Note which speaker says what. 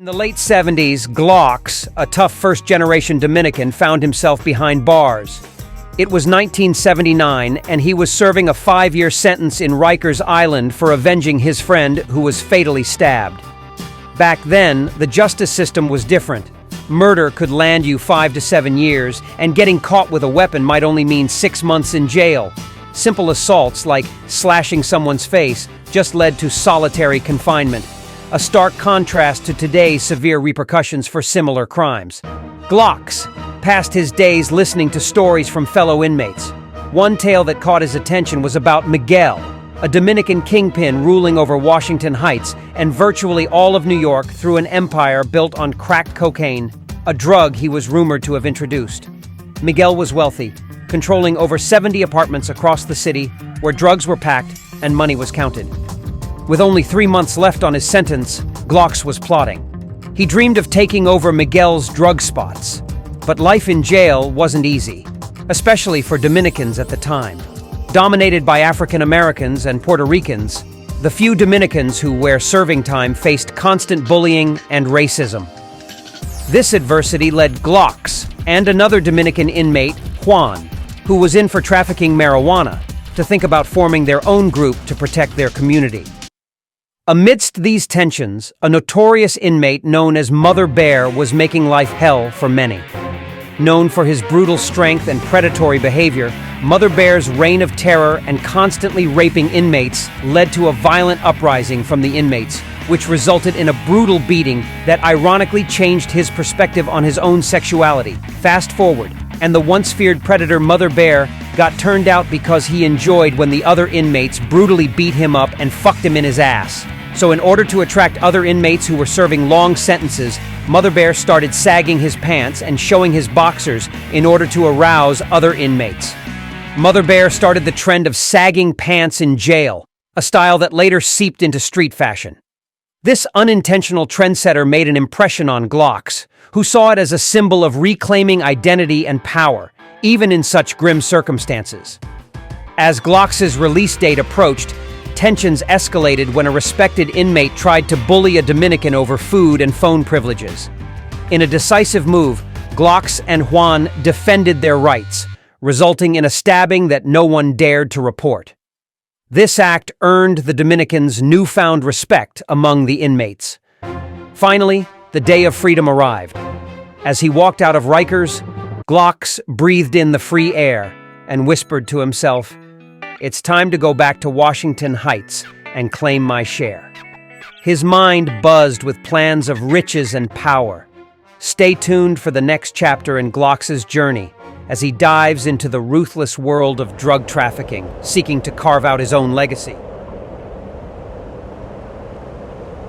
Speaker 1: In the late 70s, Glocks, a tough first-generation Dominican, found himself behind bars. It was 1979, and he was serving a 5-year sentence in Rikers Island for avenging his friend who was fatally stabbed. Back then, the justice system was different. Murder could land you 5 to 7 years, and getting caught with a weapon might only mean 6 months in jail. Simple assaults, like slashing someone's face, just led to solitary confinement. A stark contrast to today's severe repercussions for similar crimes. Glocks passed his days listening to stories from fellow inmates. One tale that caught his attention was about Miguel, a Dominican kingpin ruling over Washington Heights and virtually all of New York through an empire built on crack cocaine, a drug he was rumored to have introduced. Miguel was wealthy, controlling over 70 apartments across the city where drugs were packed and money was counted. With only 3 months left on his sentence, Glocks was plotting. He dreamed of taking over Miguel's drug spots. But life in jail wasn't easy, especially for Dominicans at the time. Dominated by African Americans and Puerto Ricans, the few Dominicans who were serving time faced constant bullying and racism. This adversity led Glocks and another Dominican inmate, Juan, who was in for trafficking marijuana, to think about forming their own group to protect their community. Amidst these tensions, a notorious inmate known as Mother Bear was making life hell for many. Known for his brutal strength and predatory behavior, Mother Bear's reign of terror and constantly raping inmates led to a violent uprising from the inmates, which resulted in a brutal beating that ironically changed his perspective on his own sexuality. Fast forward, and the once feared predator Mother Bear got turned out because he enjoyed when the other inmates brutally beat him up and fucked him in his ass. So in order to attract other inmates who were serving long sentences, Mother Bear started sagging his pants and showing his boxers in order to arouse other inmates. Mother Bear started the trend of sagging pants in jail, a style that later seeped into street fashion. This unintentional trendsetter made an impression on Glocks, who saw it as a symbol of reclaiming identity and power, even in such grim circumstances. As Glocks' release date approached, tensions escalated when a respected inmate tried to bully a Dominican over food and phone privileges. In a decisive move, Glocks and Juan defended their rights, resulting in a stabbing that no one dared to report. This act earned the Dominicans newfound respect among the inmates. Finally, the day of freedom arrived. As he walked out of Rikers, Glocks breathed in the free air and whispered to himself, "It's time to go back to Washington Heights and claim my share." His mind buzzed with plans of riches and power. Stay tuned for the next chapter in Glocks' journey as he dives into the ruthless world of drug trafficking, seeking to carve out his own legacy.